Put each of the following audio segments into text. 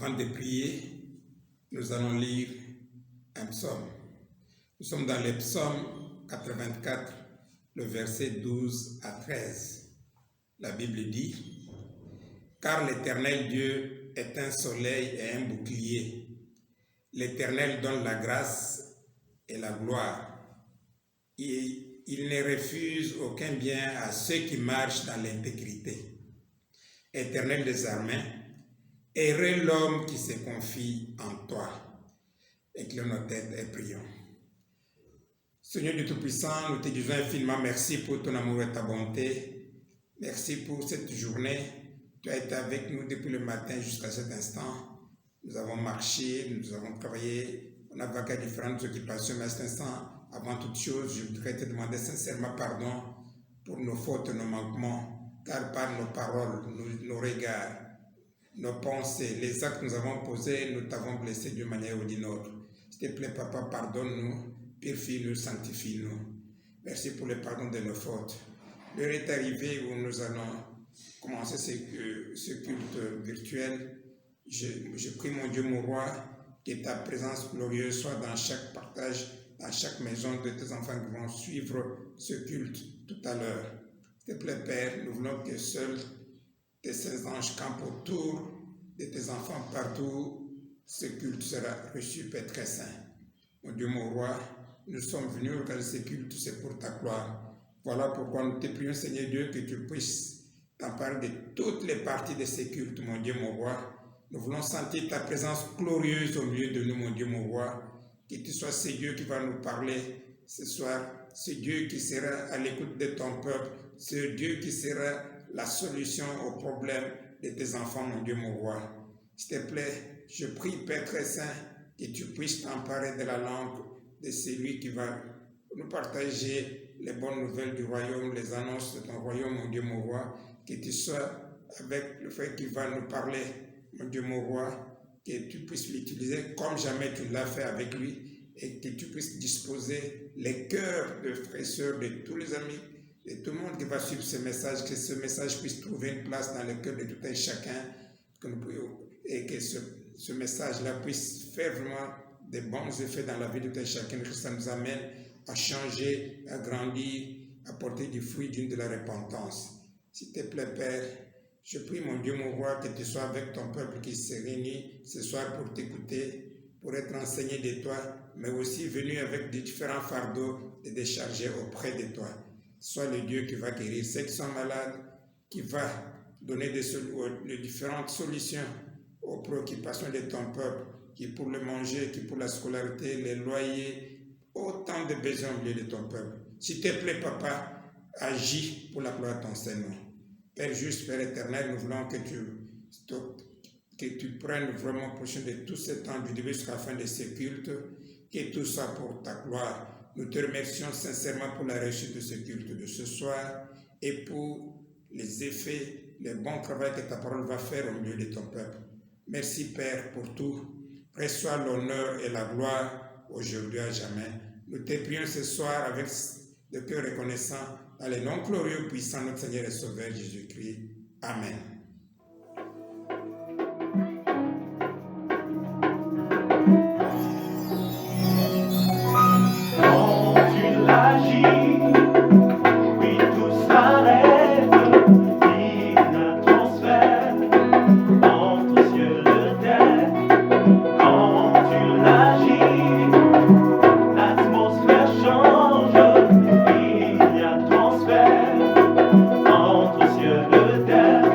Avant de prier, nous allons lire un psaume. Nous sommes dans le psaume 84, le verset 12 à 13. La Bible dit: « Car l'Éternel Dieu est un soleil et un bouclier. L'Éternel donne la grâce et la gloire. Et il ne refuse aucun bien à ceux qui marchent dans l'intégrité. Éternel des armées, heureux l'homme qui se confie en toi. » Éclaire nos têtes et prions. Seigneur Dieu Tout-Puissant, nous te disons infiniment merci pour ton amour et ta bonté. Merci pour cette journée. Tu as été avec nous depuis le matin jusqu'à cet instant. Nous avons marché, nous avons travaillé, on a vaqué à différentes occupations, mais à cet instant, avant toute chose, je voudrais te demander sincèrement pardon pour nos fautes, nos manquements, car par nos paroles, nos regards, nos pensées, les actes que nous avons posés, nous t'avons blessé d'une manière ou d'une autre. S'il te plaît, Papa, pardonne-nous, purifie-nous, sanctifie-nous. Merci pour le pardon de nos fautes. L'heure est arrivée où nous allons commencer ce culte virtuel. Je prie, mon Dieu, mon roi, que ta présence glorieuse soit dans chaque partage, dans chaque maison de tes enfants qui vont suivre ce culte tout à l'heure. S'il te plaît, Père, nous voulons que seuls tes saints anges campent autour de tes enfants partout. Ce culte sera reçu, Père très saint. Mon Dieu, mon roi, nous sommes venus regarder ce culte, c'est pour ta gloire. Voilà pourquoi nous te prions, Seigneur Dieu, que tu puisses t'emparer de toutes les parties de ce culte, mon Dieu, mon roi. Nous voulons sentir ta présence glorieuse au milieu de nous, mon Dieu, mon roi. Que tu sois ce Dieu qui va nous parler ce soir, ce Dieu qui sera à l'écoute de ton peuple, ce Dieu qui sera la solution aux problèmes de tes enfants, mon Dieu, mon roi. S'il te plaît, je prie, Père très saint, que tu puisses t'emparer de la langue de celui qui va nous partager les bonnes nouvelles du royaume, les annonces de ton royaume, mon Dieu, mon roi. Que tu sois avec le frère qui va nous parler, mon Dieu, mon roi, que tu puisses l'utiliser comme jamais tu l'as fait avec lui, et que tu puisses disposer les cœurs de frères et sœurs, de tous les amis, de tout le monde qui va suivre ce message, que ce message puisse trouver une place dans le cœur de tout un chacun, et que ce message-là puisse faire vraiment de bons effets dans la vie de tout un chacun, que ça nous amène à changer, à grandir, à porter du fruit d'une de la repentance. S'il te plaît, Père, je prie, mon Dieu, mon roi, que tu sois avec ton peuple qui se réunit ce soir pour t'écouter, pour être enseigné de toi, mais aussi venu avec des différents fardeaux et décharger auprès de toi. Sois le Dieu qui va guérir ceux qui sont malades, qui va donner des différentes solutions aux préoccupations de ton peuple, qui pour le manger, qui pour la scolarité, les loyers, autant de besoins au milieu de ton peuple. S'il te plaît, Papa, agis pour la gloire de ton Seigneur. Père juste, Père éternel, nous voulons que tu prennes vraiment possession de tout ce temps du début jusqu'à la fin de ce culte, que tout ça pour ta gloire. Nous te remercions sincèrement pour la réussite de ce culte de ce soir et pour les effets, le bon travail que ta parole va faire au milieu de ton peuple. Merci, Père, pour tout. Reçois l'honneur et la gloire aujourd'hui à jamais. Nous te prions ce soir avec le cœur reconnaissant dans le nom glorieux puissant de notre Seigneur et Sauveur Jésus-Christ. Amen. Quand tu l'agis, oui tout s'arrête, il un transfert entre ciel et terre. Quand tu l'agis, l'atmosphère change, il y a transfert entre ciel et terre.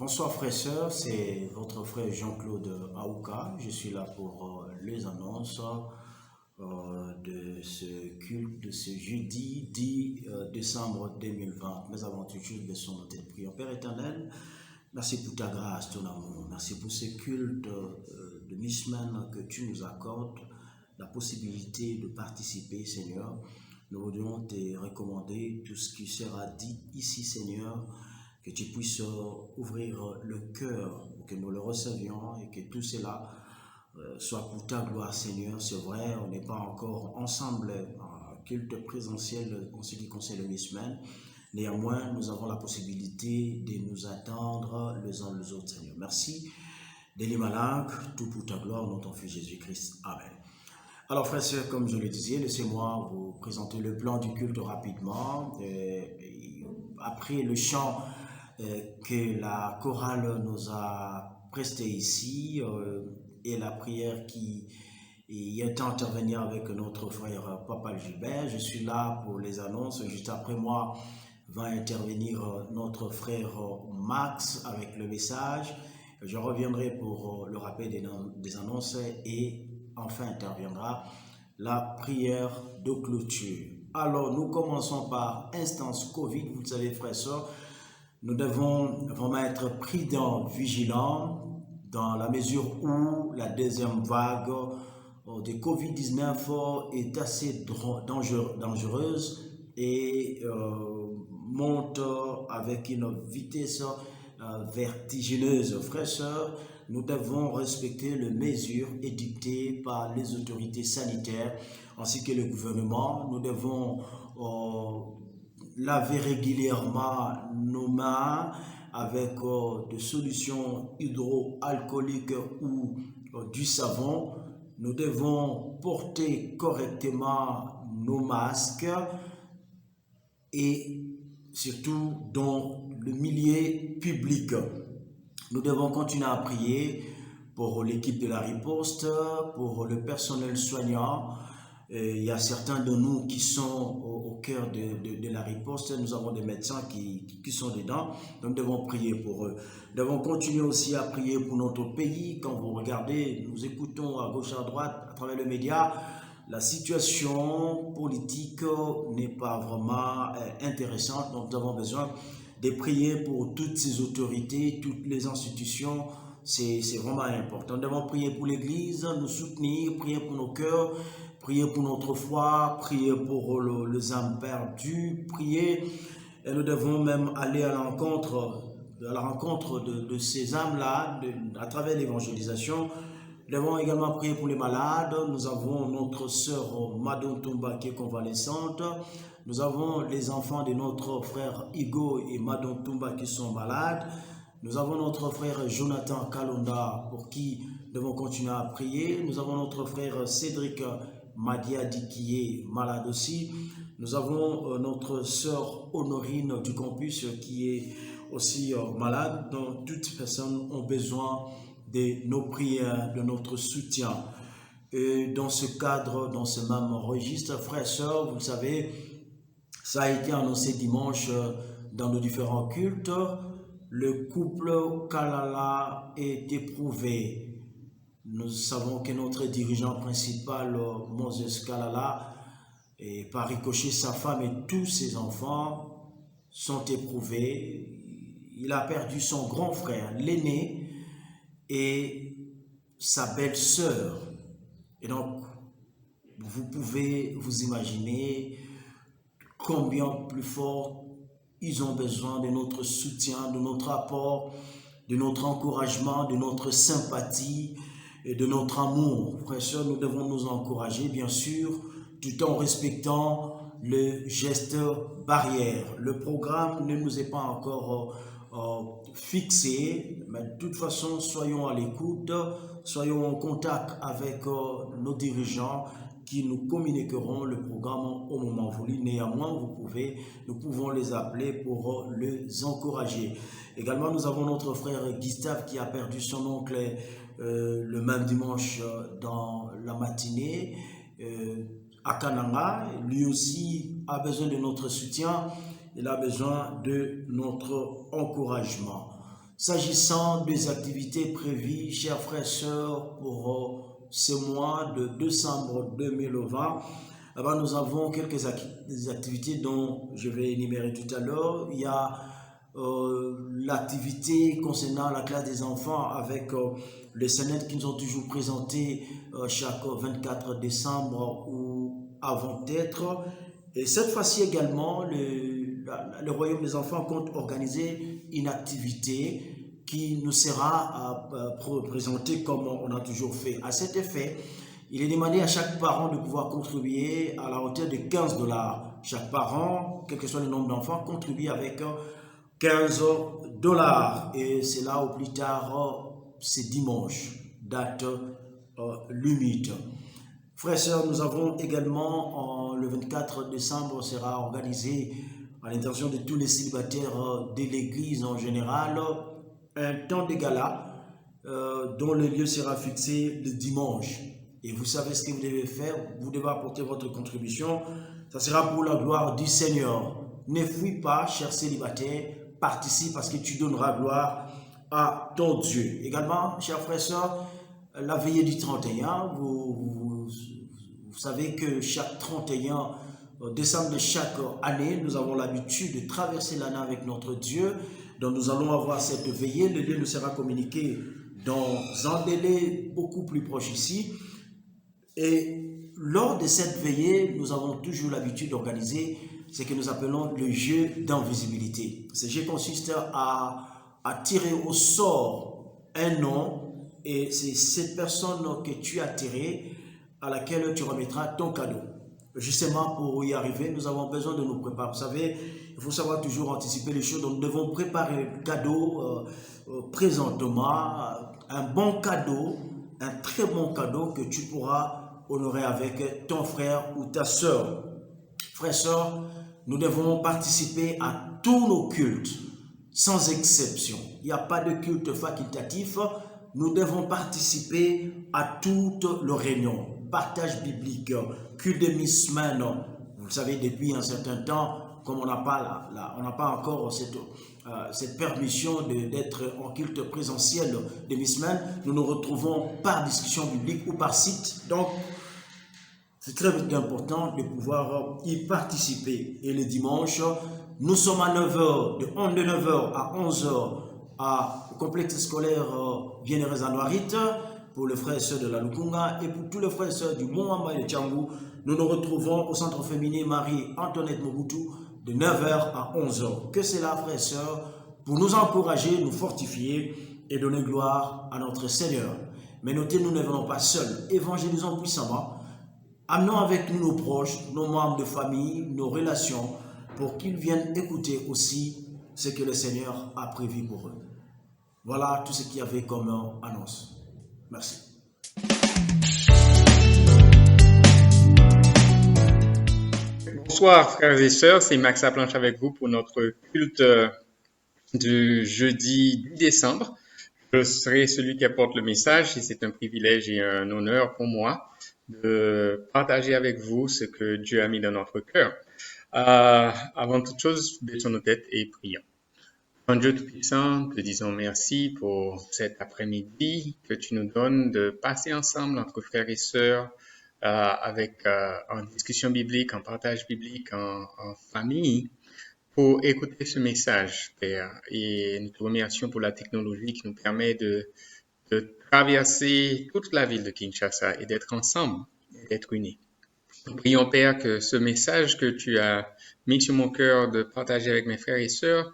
Bonsoir frères et sœurs, c'est votre frère Jean-Claude Aouka. Je suis là pour les annonces de ce culte de ce jeudi 10 décembre 2020. Mais avant toute chose, baissons nos têtes, prions. Père éternel, merci pour ta grâce, ton amour. Merci pour ce culte de mi-semaine que tu nous accordes, la possibilité de participer, Seigneur. Nous voudrions te recommander tout ce qui sera dit ici, Seigneur, que tu puisses ouvrir le cœur pour que nous le recevions et que tout cela soit pour ta gloire, Seigneur. C'est vrai, on n'est pas encore ensemble en culte présentiel en ce qui concerne le mi-semaine. Néanmoins, nous avons la possibilité de nous attendre les uns les autres, Seigneur. Merci. Délie Malak, tout pour ta gloire, dans ton Fils Jésus-Christ. Amen. Alors, frères et sœurs, comme je le disais, laissez-moi vous présenter le plan du culte rapidement. Après le chant que la chorale nous a presté ici et la prière qui est intervenue avec notre frère Papa Gilbert, je suis là pour les annonces. Juste après moi va intervenir notre frère Max avec le message. Je reviendrai pour le rappel des annonces et enfin interviendra la prière de clôture. Alors nous commençons par instance Covid. Vous le savez, frères et sœurs, nous devons vraiment être prudents, vigilants, dans la mesure où la deuxième vague de Covid-19 est assez dangereuse et monte avec une vitesse vertigineuse. Frères et sœurs, nous devons respecter les mesures édictées par les autorités sanitaires ainsi que le gouvernement. Nous devons laver régulièrement nos mains avec des solutions hydroalcooliques ou du savon. Nous devons porter correctement nos masques et surtout dans le milieu public. Nous devons continuer à prier pour l'équipe de la riposte, pour le personnel soignant. Il y a certains de nous qui sont au cœur de la riposte. Nous avons des médecins qui sont dedans. Donc nous devons prier pour eux. Nous devons continuer aussi à prier pour notre pays. Quand vous regardez, nous écoutons à gauche, à droite, à travers les médias, la situation politique n'est pas vraiment intéressante. Donc nous avons besoin de prier pour toutes ces autorités, toutes les institutions. C'est vraiment important. Nous devons prier pour l'Église, nous soutenir, prier pour nos cœurs, prier pour notre foi, prier pour les âmes perdues, prier. Et nous devons même aller à la rencontre de ces âmes-là à travers l'évangélisation. Nous devons également prier pour les malades. Nous avons notre sœur Madon Toumba qui est convalescente. Nous avons les enfants de notre frère Igo et Madon Toumba qui sont malades. Nous avons notre frère Jonathan Kalonda pour qui nous devons continuer à prier. Nous avons notre frère Cédric Madiadi qui est malade aussi. Nous avons notre sœur Honorine du campus qui est aussi malade. Donc toutes les personnes ont besoin de nos prières, de notre soutien. Et dans ce cadre, dans ce même registre, frères et sœurs, vous le savez, ça a été annoncé dimanche dans nos différents cultes. Le couple Kalala est éprouvé. Nous savons que notre dirigeant principal, Moses Kalala, et par ricochet, sa femme et tous ses enfants sont éprouvés. Il a perdu son grand frère, l'aîné, et sa belle-sœur. Et donc, vous pouvez vous imaginer combien plus fort ils ont besoin de notre soutien, de notre apport, de notre encouragement, de notre sympathie et de notre amour. Frères et sœurs, nous devons nous encourager, bien sûr, tout en respectant le geste barrière. Le programme ne nous est pas encore fixé, mais de toute façon, soyons à l'écoute, soyons en contact avec nos dirigeants qui nous communiqueront le programme au moment voulu. Néanmoins, nous pouvons les appeler pour les encourager. Également, nous avons notre frère Gustave qui a perdu son oncle le même dimanche dans la matinée à Kananga. Lui aussi a besoin de notre soutien, il a besoin de notre encouragement. S'agissant des activités prévues, chers frères et sœurs, pour ce mois de décembre 2020, eh ben, nous avons quelques activités dont je vais énumérer tout à l'heure. Il y a l'activité concernant la classe des enfants avec les scénettes qui nous ont toujours présenté chaque 24 décembre ou avant-être. Et cette fois-ci également, le Royaume des enfants compte organiser une activité qui nous sera présentée comme on a toujours fait. À cet effet, il est demandé à chaque parent de pouvoir contribuer à la hauteur de $15. Chaque parent, quel que soit le nombre d'enfants, contribue avec $15. Et c'est là au plus tard, c'est dimanche, date limite. Frères et sœurs, nous avons également, le 24 décembre, sera organisé à l'intention de tous les célibataires de l'Église en général, un temps de gala dont le lieu sera fixé le dimanche. Et vous savez ce que vous devez faire, vous devez apporter votre contribution, ça sera pour la gloire du Seigneur. Ne fuis pas, cher célibataire, participe parce que tu donneras gloire à ton Dieu. Également, chers frères et sœurs, la veillée du 31, vous savez que chaque 31 décembre de chaque année, nous avons l'habitude de traverser l'année avec notre Dieu. Donc nous allons avoir cette veillée. Le lieu nous sera communiqué dans un délai beaucoup plus proche ici. Et lors de cette veillée, nous avons toujours l'habitude d'organiser ce que nous appelons le jeu d'invisibilité. Ce jeu consiste à tirer au sort un nom et c'est cette personne que tu as tirée à laquelle tu remettras ton cadeau. Justement, pour y arriver, nous avons besoin de nous préparer. Vous savez, il faut savoir toujours anticiper les choses. Donc, nous devons préparer le cadeau présentement, un bon cadeau, un très bon cadeau que tu pourras honorer avec ton frère ou ta sœur. Frères et sœurs, nous devons participer à tous nos cultes, sans exception. Il n'y a pas de culte facultatif. Nous devons participer à toutes les réunions. Partage biblique, culte de mi-semaine. Vous le savez, depuis un certain temps, comme on n'a pas encore cette permission d'être en culte présentiel de mi-semaine, nous nous retrouvons par discussion biblique ou par site. Donc, c'est très important de pouvoir y participer. Et le dimanche, nous sommes à 9h, de 9h à 11h au complexe scolaire Bienheureux à Noirit pour les frères et sœurs de la Lukunga et pour tous les frères et sœurs du Mont-Amba et de Tchangou. Nous nous retrouvons au centre féminin Marie-Antoinette Mobutu de 9h à 11h. Que c'est là, frères et sœurs, pour nous encourager, nous fortifier et donner gloire à notre Seigneur. Mais notez, nous ne venons pas seuls. Évangélisons puissamment. Amenons avec nous nos proches, nos membres de famille, nos relations, pour qu'ils viennent écouter aussi ce que le Seigneur a prévu pour eux. Voilà tout ce qu'il y avait comme annonce. Merci. Bonsoir frères et sœurs, c'est Max Laplanche avec vous pour notre culte du jeudi 10 décembre. Je serai celui qui apporte le message et c'est un privilège et un honneur pour moi de partager avec vous ce que Dieu a mis dans notre cœur. Avant toute chose, baissons nos têtes et prions. En Dieu Tout-Puissant, te disons merci pour cet après-midi que tu nous donnes de passer ensemble entre frères et sœurs en discussion biblique, en partage biblique, en famille, pour écouter ce message, Père. Et nous te remercions pour la technologie qui nous permet de traverser toute la ville de Kinshasa et d'être ensemble, et d'être unis. Nous prions, Père, que ce message que tu as mis sur mon cœur de partager avec mes frères et sœurs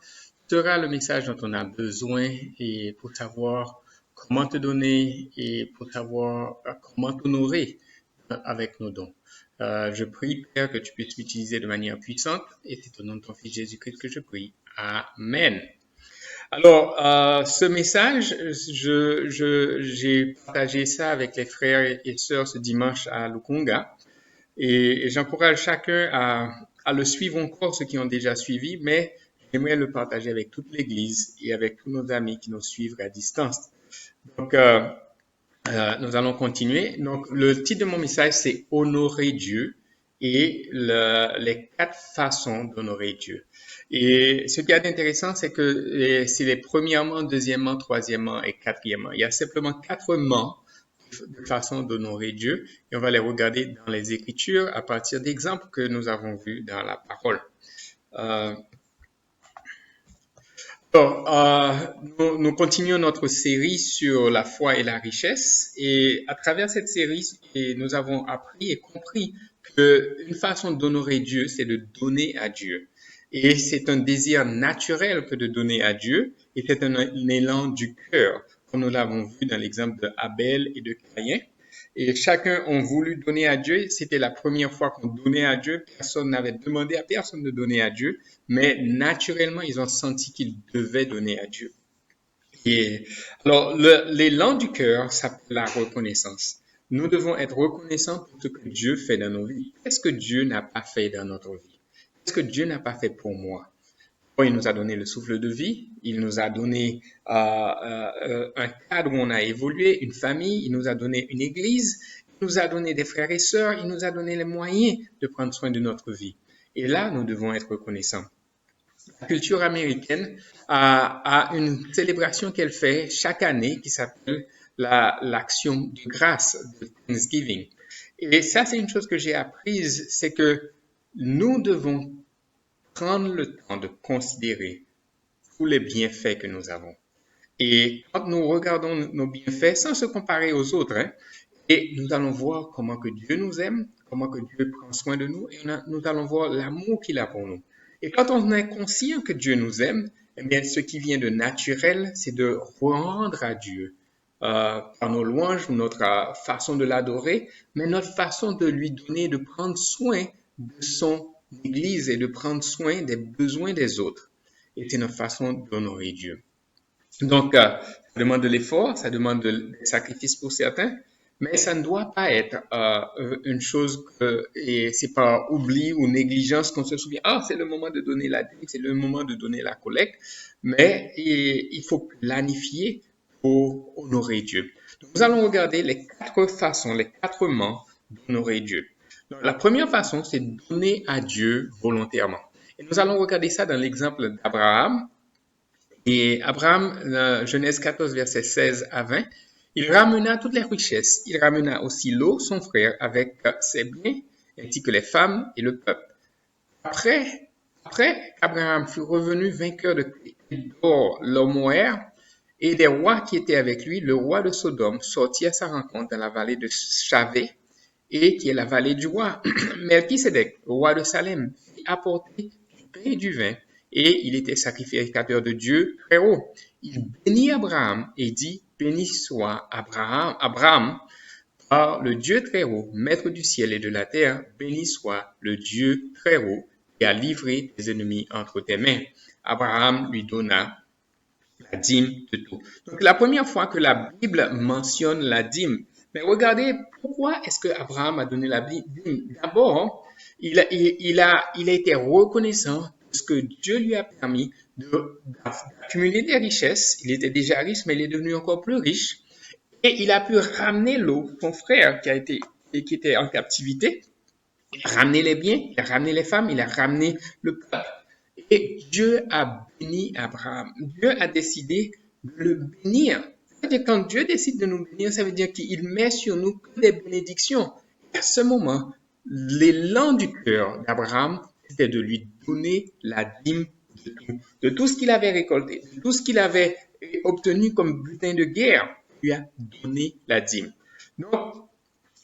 sera le message dont on a besoin et pour savoir comment te donner et pour savoir comment t'honorer avec nos dons. Je prie, Père, que tu puisses l'utiliser de manière puissante et c'est au nom de ton Fils Jésus-Christ que je prie. Amen. Alors, ce message, j'ai partagé ça avec les frères et sœurs ce dimanche à Lukunga et j'encourage chacun à le suivre encore, ceux qui ont déjà suivi, mais j'aimerais le partager avec toute l'Église et avec tous nos amis qui nous suivent à distance. Donc, nous allons continuer. Donc, le titre de mon message, c'est « Honorer Dieu » et les 4 façons d'honorer Dieu. Et ce qui est intéressant, c'est que c'est les premièrement, deuxièmement, troisièmement et quatrièmement. Il y a simplement 4 de façons d'honorer Dieu et on va les regarder dans les Écritures à partir d'exemples que nous avons vus dans la parole. Nous continuons notre série sur la foi et la richesse et à travers cette série, nous avons appris et compris qu'une façon d'honorer Dieu, c'est de donner à Dieu. Et c'est un désir naturel que de donner à Dieu et c'est un élan du cœur, comme nous l'avons vu dans l'exemple de Abel et de Caïn. Et chacun a voulu donner à Dieu. C'était la première fois qu'on donnait à Dieu. Personne n'avait demandé à personne de donner à Dieu. Mais naturellement, ils ont senti qu'ils devaient donner à Dieu. Et alors, l'élan du cœur s'appelle la reconnaissance. Nous devons être reconnaissants pour ce que Dieu fait dans nos vies. Qu'est-ce que Dieu n'a pas fait dans notre vie? Qu'est-ce que Dieu n'a pas fait pour moi? Il nous a donné le souffle de vie, il nous a donné un cadre où on a évolué, une famille, il nous a donné une église, il nous a donné des frères et sœurs, il nous a donné les moyens de prendre soin de notre vie. Et là, nous devons être reconnaissants. La culture américaine a une célébration qu'elle fait chaque année qui s'appelle l'action de grâce de Thanksgiving. Et ça, c'est une chose que j'ai apprise, c'est que nous devons prendre le temps de considérer tous les bienfaits que nous avons. Et quand nous regardons nos bienfaits, sans se comparer aux autres, et nous allons voir comment que Dieu nous aime, comment que Dieu prend soin de nous, et nous allons voir l'amour qu'il a pour nous. Et quand on est conscient que Dieu nous aime, eh bien, ce qui vient de naturel, c'est de rendre à Dieu par nos louanges, notre façon de l'adorer, mais notre façon de lui donner, de prendre soin de son Église et de prendre soin des besoins des autres. Et c'est notre façon d'honorer Dieu. Donc, ça demande de l'effort, ça demande des sacrifices pour certains, mais ça ne doit pas être une chose et c'est par oubli ou négligence qu'on se souvient, c'est le moment de donner la dîme, c'est le moment de donner la collecte, mais il faut planifier pour honorer Dieu. Donc, nous allons regarder les 4 façons, les 4 mots d'honorer Dieu. Donc, la première façon, c'est de donner à Dieu volontairement. Et nous allons regarder ça dans l'exemple d'Abraham. Et Abraham, Genèse 14, versets 16 à 20, il ramena toutes les richesses. Il ramena aussi Lot, son frère, avec ses biens, ainsi que les femmes et le peuple. Après qu'Abraham fut revenu vainqueur de Kedor, l'Omoër, et des rois qui étaient avec lui, le roi de Sodome sortit à sa rencontre dans la vallée de Chavé, et qui est la vallée du roi. Melchisédek, roi de Salem, fit apporter du pain et du vin, et il était sacrificateur de Dieu très haut. Il bénit Abraham et dit, béni soit Abraham, par le Dieu très haut, maître du ciel et de la terre, béni soit le Dieu très haut, qui a livré tes ennemis entre tes mains. Abraham lui donna la dîme de tout. Donc, la première fois que la Bible mentionne la dîme, mais regardez, pourquoi est-ce que Abraham a donné la dîme? D'abord, il a été reconnaissant de ce que Dieu lui a permis d'accumuler des richesses. Il était déjà riche, mais il est devenu encore plus riche. Et il a pu ramener Lot, son frère, qui était en captivité. Il a ramené les biens, il a ramené les femmes, il a ramené le peuple. Et Dieu a béni Abraham. Dieu a décidé de le bénir. C'est-à-dire, quand Dieu décide de nous bénir, ça veut dire qu'il met sur nous que des bénédictions. Et à ce moment, l'élan du cœur d'Abraham, c'était de lui donner la dîme de tout ce qu'il avait récolté, de tout ce qu'il avait obtenu comme butin de guerre. Il lui a donné la dîme. Donc,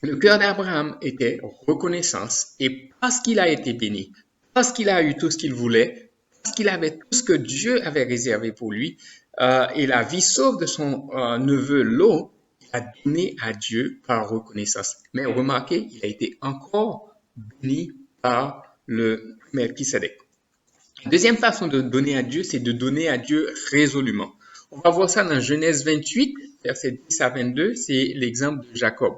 le cœur d'Abraham était reconnaissance, et parce qu'il a été béni, parce qu'il a eu tout ce qu'il voulait, parce qu'il avait tout ce que Dieu avait réservé pour lui, et la vie sauve de son neveu Lot, il a donné à Dieu par reconnaissance. Mais remarquez, il a été encore béni par le Melchisédek. La deuxième façon de donner à Dieu, c'est de donner à Dieu résolument. On va voir ça dans Genèse 28, versets 10 à 22, c'est l'exemple de Jacob.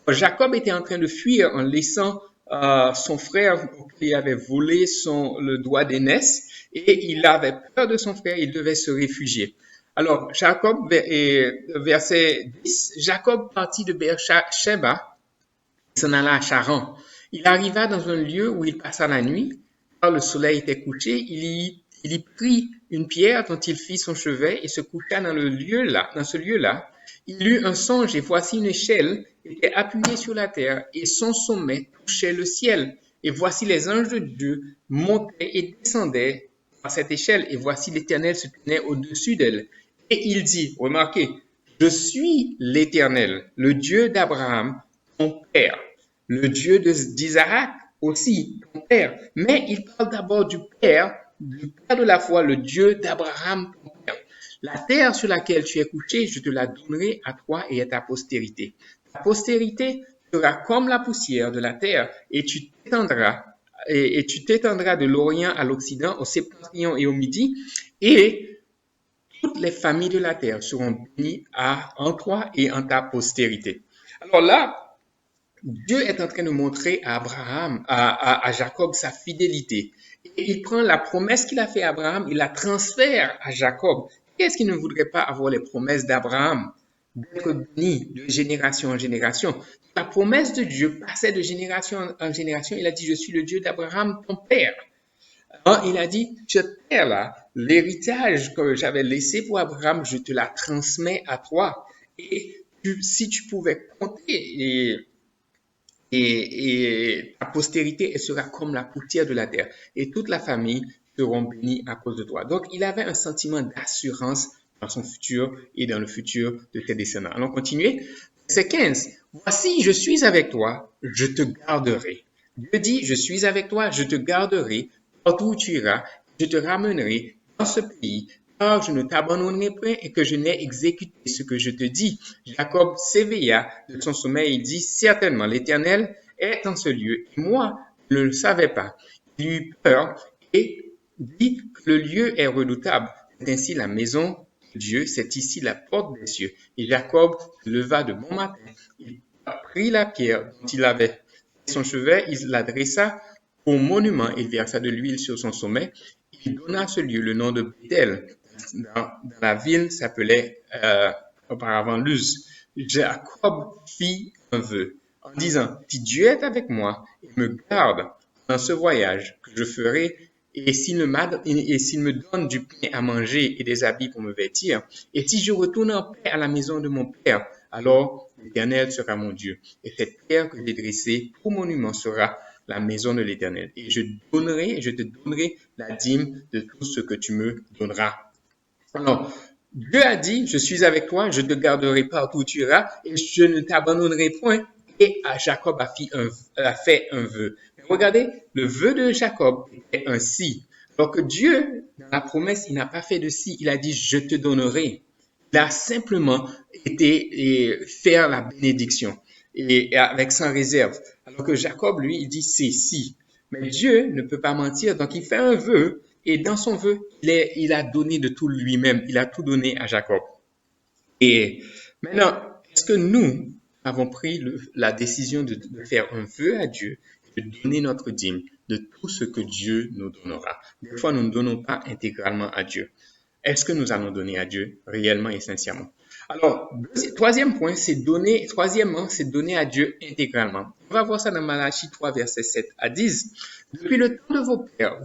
Jacob était en train de fuir en laissant son frère qui avait volé le doigt d'aînesse, et il avait peur de son frère, il devait se réfugier. Alors, Jacob, verset 10, Jacob partit de Beersheba, il s'en alla à Charan. Il arriva dans un lieu où il passa la nuit. Quand le soleil était couché, il y prit une pierre dont il fit son chevet et se coucha dans ce lieu-là. Il eut un songe et voici une échelle était appuyée sur la terre et son sommet touchait le ciel. Et voici les anges de Dieu montaient et descendaient par cette échelle et voici l'Éternel se tenait au-dessus d'elle. Et il dit, remarquez, je suis l'Éternel, le Dieu d'Abraham, ton père, le Dieu d'Isaac aussi, ton père. Mais il parle d'abord du père de la foi, le Dieu d'Abraham, ton père. La terre sur laquelle tu es couché, je te la donnerai à toi et à ta postérité. Ta postérité sera comme la poussière de la terre et tu t'étendras de l'Orient à l'Occident, au septentrion et au Midi, et toutes les familles de la terre seront bénies en toi et en ta postérité. Alors là, Dieu est en train de montrer à Abraham, à Jacob, sa fidélité. Et il prend la promesse qu'il a fait à Abraham, il la transfère à Jacob. Qu'est-ce qu'il ne voudrait pas avoir les promesses d'Abraham, d'être béni de génération en génération? La promesse de Dieu passait de génération en génération. Il a dit, je suis le Dieu d'Abraham, ton père. Alors, il a dit, cette terre-là, l'héritage que j'avais laissé pour Abraham, je te la transmets à toi. Et si tu pouvais compter et ta postérité, elle sera comme la poussière de la terre. Et toute la famille seront bénis à cause de toi. Donc, il avait un sentiment d'assurance dans son futur et dans le futur de ses descendants. Allons continuer. Verset 15. Voici, je suis avec toi, je te garderai. Dieu dit, je suis avec toi, je te garderai partout où tu iras, je te ramènerai dans ce pays, car je ne t'abandonnerai point et que je n'ai exécuté ce que je te dis. Jacob s'éveilla de son sommeil et dit, certainement l'Éternel est en ce lieu, et moi, je ne le savais pas. Il eut peur et dit que le lieu est redoutable. C'est ainsi la maison de Dieu, c'est ici la porte des cieux. Et Jacob se leva de bon matin, il prit la pierre dont il avait son chevet, il l'adressa au monument, il versa de l'huile sur son sommet, il donna à ce lieu le nom de Bethel. Dans la ville s'appelait auparavant Luz. Jacob fit un vœu en disant, si Dieu est avec moi et me garde dans ce voyage que je ferai, et s'il me donne du pain à manger et des habits pour me vêtir, et si je retourne en paix à la maison de mon père, alors l'Éternel sera mon Dieu. Et cette pierre que j'ai dressée pour monument sera la maison de l'Éternel. Et je te donnerai la dîme de tout ce que tu me donneras. Alors, Dieu a dit, je suis avec toi, je te garderai partout où tu iras, et je ne t'abandonnerai point. Et Jacob a fait un vœu. Mais regardez, le vœu de Jacob était un si. Alors que Dieu, dans la promesse, il n'a pas fait de si, il a dit, je te donnerai. Il a simplement été faire la bénédiction et avec sans réserve. Alors que Jacob, lui, il dit c'est si. Mais Dieu ne peut pas mentir, donc il fait un vœu et dans son vœu, il a donné de tout lui-même. Il a tout donné à Jacob. Et maintenant, est-ce que nous avons pris la décision de faire un vœu à Dieu, de donner notre dîme de tout ce que Dieu nous donnera? Des fois, nous ne donnons pas intégralement à Dieu. Est-ce que nous allons donner à Dieu réellement et sincèrement? Alors, troisièmement, c'est donner à Dieu intégralement. On va voir ça dans Malachie 3, versets 7 à 10. Depuis le temps de vos pères,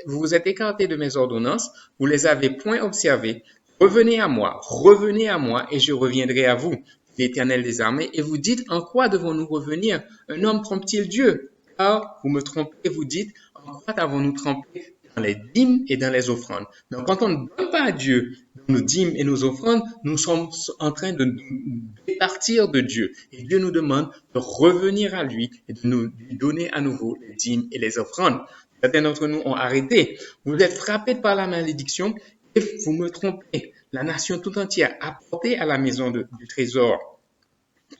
vous vous êtes écartés de mes ordonnances, vous les avez point observées. Revenez à moi, et je reviendrai à vous, l'Éternel des armées, et vous dites, en quoi devons-nous revenir? Un homme trompe-t-il Dieu? Car vous me trompez, vous dites, en quoi avons-nous trompé? Dans les dîmes et dans les offrandes. Donc, quand on ne donne pas à Dieu nos dîmes et nos offrandes, nous sommes en train de nous départir de Dieu. Et Dieu nous demande de revenir à lui et de nous donner à nouveau les dîmes et les offrandes. Certains d'entre nous ont arrêté. Vous êtes frappés par la malédiction et vous me trompez. La nation tout entière a apporté à la maison du trésor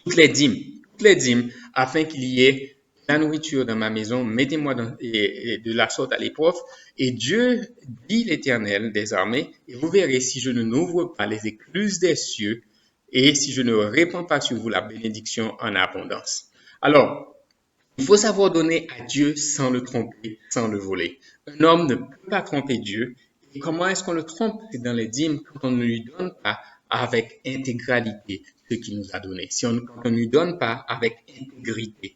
toutes les dîmes, afin qu'il y ait la nourriture dans ma maison, mettez-moi de la sorte à l'épreuve. Et Dieu dit l'Éternel des armées, et vous verrez si je ne n'ouvre pas les écluses des cieux, et si je ne répands pas sur vous la bénédiction en abondance. Alors, il faut savoir donner à Dieu sans le tromper, sans le voler. Un homme ne peut pas tromper Dieu. Et comment est-ce qu'on le trompe? C'est dans les dîmes, quand on ne lui donne pas avec intégralité ce qu'il nous a donné. Quand on ne lui donne pas avec intégrité.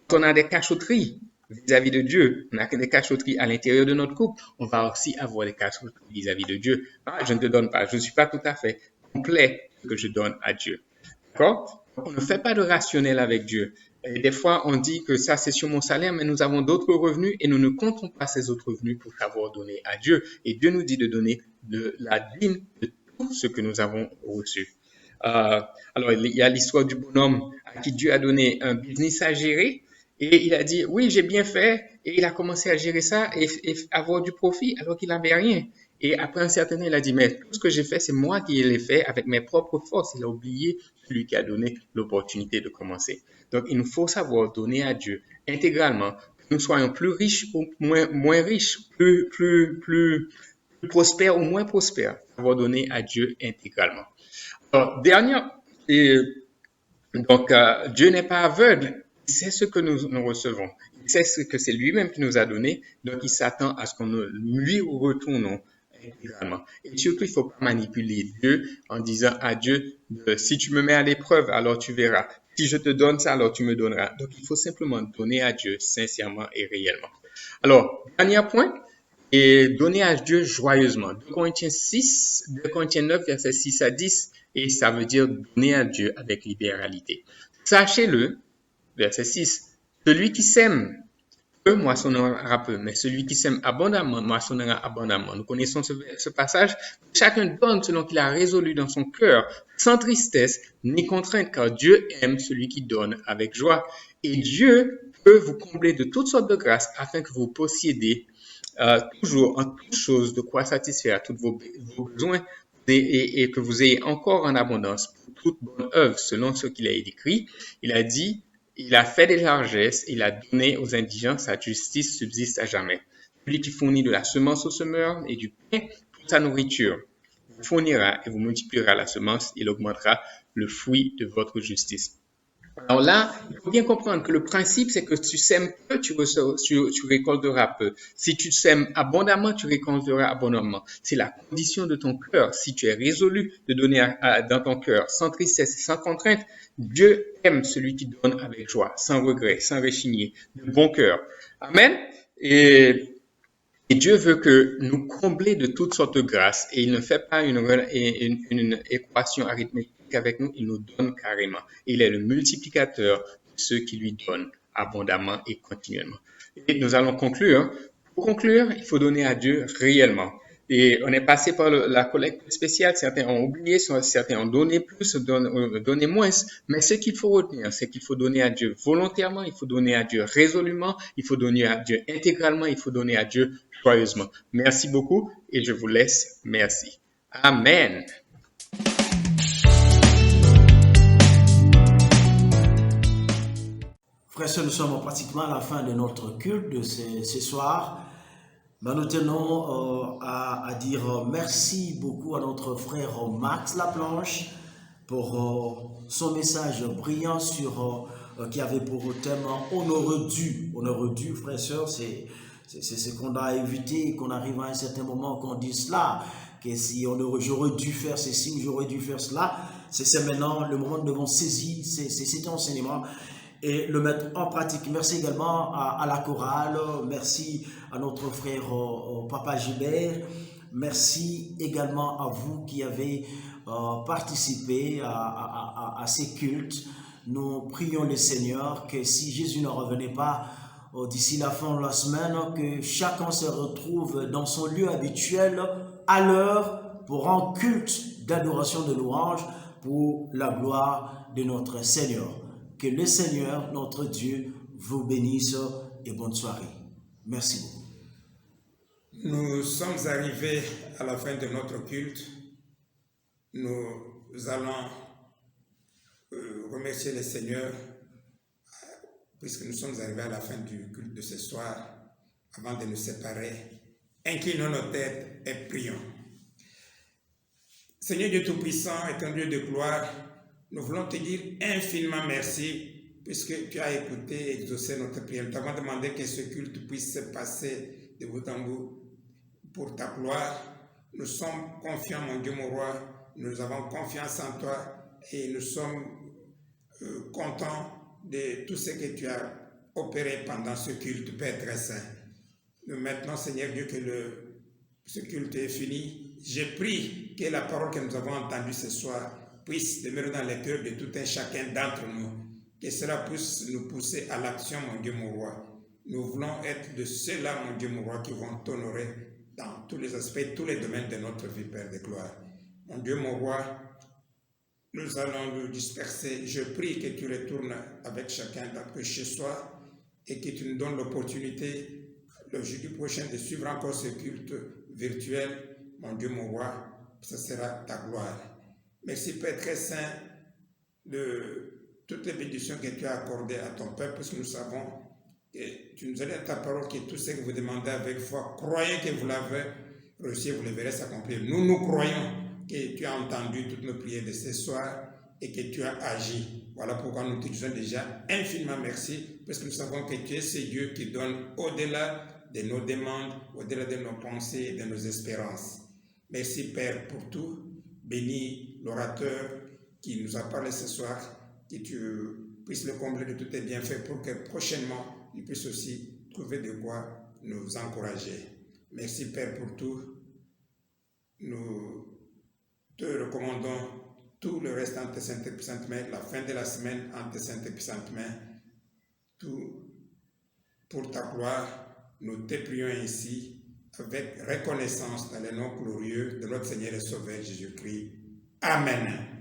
Quand on a des cachotteries vis-à-vis de Dieu, on a des cachotteries à l'intérieur de notre couple, on va aussi avoir des cachotteries vis-à-vis de Dieu. Ah, je ne te donne pas, je ne suis pas tout à fait complet que je donne à Dieu. D'accord? On ne fait pas de rationnel avec Dieu. Et des fois, on dit que ça, c'est sur mon salaire, mais nous avons d'autres revenus et nous ne comptons pas ces autres revenus pour savoir donner à Dieu. Et Dieu nous dit de donner de la dîme de tout ce que nous avons reçu. Alors, il y a l'histoire du bonhomme à qui Dieu a donné un business à gérer et il a dit, oui, j'ai bien fait et il a commencé à gérer ça et avoir du profit alors qu'il n'avait rien. Et après un certain temps, il a dit, mais tout ce que j'ai fait, c'est moi qui l'ai fait avec mes propres forces. Il a oublié celui qui a donné l'opportunité de commencer. Donc, il nous faut savoir donner à Dieu intégralement, que nous soyons plus riches ou moins riches, plus prospères ou moins prospères, savoir donner à Dieu intégralement. Alors, Dieu n'est pas aveugle, il sait ce que nous recevons, il sait ce que c'est lui-même qui nous a donné, donc il s'attend à ce qu'on lui retournons intégralement. Et surtout, il ne faut pas manipuler Dieu en disant à Dieu, si tu me mets à l'épreuve, alors tu verras. Si je te donne ça, alors tu me donneras. Donc, il faut simplement donner à Dieu sincèrement et réellement. Alors, dernier point, et donner à Dieu joyeusement. 2 Corinthiens 9, versets 6 à 10, et ça veut dire donner à Dieu avec libéralité. Sachez-le, verset 6, celui qui sème peu moissonnera peu, mais celui qui sème abondamment moissonnera abondamment. Nous connaissons ce passage. Chacun donne selon qu'il a résolu dans son cœur, sans tristesse ni contrainte, car Dieu aime celui qui donne avec joie. Et Dieu peut vous combler de toutes sortes de grâces afin que vous possédez toujours en toutes choses de quoi satisfaire tous vos besoins et que vous ayez encore en abondance pour toute bonne œuvre, selon ce qu'il a écrit. Il a dit, il a fait des largesses, il a donné aux indigents, sa justice subsiste à jamais. Celui qui fournit de la semence au semeur et du pain pour sa nourriture, vous fournira et vous multipliera la semence, il augmentera le fruit de votre justice. Alors là, il faut bien comprendre que le principe, c'est que tu sèmes peu, tu récolteras peu. Si tu sèmes abondamment, tu récolteras abondamment. C'est la condition de ton cœur. Si tu es résolu de donner dans ton cœur, sans tristesse et sans contrainte, Dieu aime celui qui donne avec joie, sans regret, sans rechigner, de bon cœur. Amen. Et Dieu veut que nous combler de toutes sortes de grâces et il ne fait pas une équation arithmétique avec nous, il nous donne carrément. Il est le multiplicateur de ceux qui lui donnent abondamment et continuellement. Et nous allons conclure. Pour conclure, il faut donner à Dieu réellement. Et on est passé par la collecte spéciale. Certains ont oublié, certains ont donné plus, donné moins. Mais ce qu'il faut retenir, c'est qu'il faut donner à Dieu volontairement, il faut donner à Dieu résolument, il faut donner à Dieu intégralement, il faut donner à Dieu joyeusement. Merci beaucoup et je vous laisse. Merci. Amen. Frères et sœurs, nous sommes pratiquement à la fin de notre culte de ce soir. Mais nous tenons à dire merci beaucoup à notre frère Max Laplanche pour son message brillant qui avait pour thème honneur dû. Honneur dû, frères et sœurs, c'est ce qu'on a évité, qu'on arrive à un certain moment qu'on dise cela, que si j'aurais dû faire ceci, j'aurais dû faire cela. C'est maintenant le moment où nous devons saisir cet enseignement et le mettre en pratique. Merci également à la chorale, merci à notre frère Papa Gilbert, merci également à vous qui avez participé à ces cultes. Nous prions le Seigneur que si Jésus ne revenait pas d'ici la fin de la semaine, que chacun se retrouve dans son lieu habituel à l'heure pour un culte d'adoration de louange pour la gloire de notre Seigneur. Que le Seigneur, notre Dieu, vous bénisse et bonne soirée. Merci beaucoup. Nous sommes arrivés à la fin de notre culte. Nous allons remercier le Seigneur puisque nous sommes arrivés à la fin du culte de ce soir. Avant de nous séparer, inclinons nos têtes et prions. Seigneur Dieu Tout-Puissant, étant Dieu de gloire, nous voulons te dire infiniment merci puisque tu as écouté et exaucé notre prière. Nous t'avons demandé que ce culte puisse se passer de bout en bout pour ta gloire. Nous sommes confiants, mon Dieu, mon roi. Nous avons confiance en toi et nous sommes contents de tout ce que tu as opéré pendant ce culte, Père très saint. Nous maintenant, Seigneur Dieu, que ce culte est fini. Je prie que la parole que nous avons entendue ce soir puisse demeurer dans les cœurs de tout un chacun d'entre nous. Que cela puisse nous pousser à l'action, mon Dieu, mon roi. Nous voulons être de ceux-là, mon Dieu, mon roi, qui vont t'honorer dans tous les aspects, tous les domaines de notre vie, Père de gloire. Mon Dieu, mon roi, nous allons nous disperser. Je prie que tu retournes avec chacun d'entre eux chez soi et que tu nous donnes l'opportunité le jeudi prochain de suivre encore ce culte virtuel. Mon Dieu, mon roi, ce sera ta gloire. Merci, Père très saint, de toutes les bénédictions que tu as accordées à ton peuple, parce que nous savons que tu nous as dit à ta parole que tout ce que vous demandez avec foi, croyez que vous l'avez reçu, vous le verrez s'accomplir. Nous croyons que tu as entendu toutes nos prières de ce soir et que tu as agi. Voilà pourquoi nous te disons déjà infiniment merci, parce que nous savons que tu es ce Dieu qui donne au-delà de nos demandes, au-delà de nos pensées et de nos espérances. Merci Père pour tout. Bénis l'orateur qui nous a parlé ce soir, que tu puisses le combler de tous tes bienfaits pour que prochainement il puisse aussi trouver de quoi nous encourager. Merci Père pour tout. Nous te recommandons tout le reste en tes saintes et puissantes mains, la fin de la semaine en tes saintes et puissantes mains, tout pour ta gloire. Nous te prions ainsi avec reconnaissance dans le nom glorieux de notre Seigneur et Sauveur Jésus-Christ. Amen.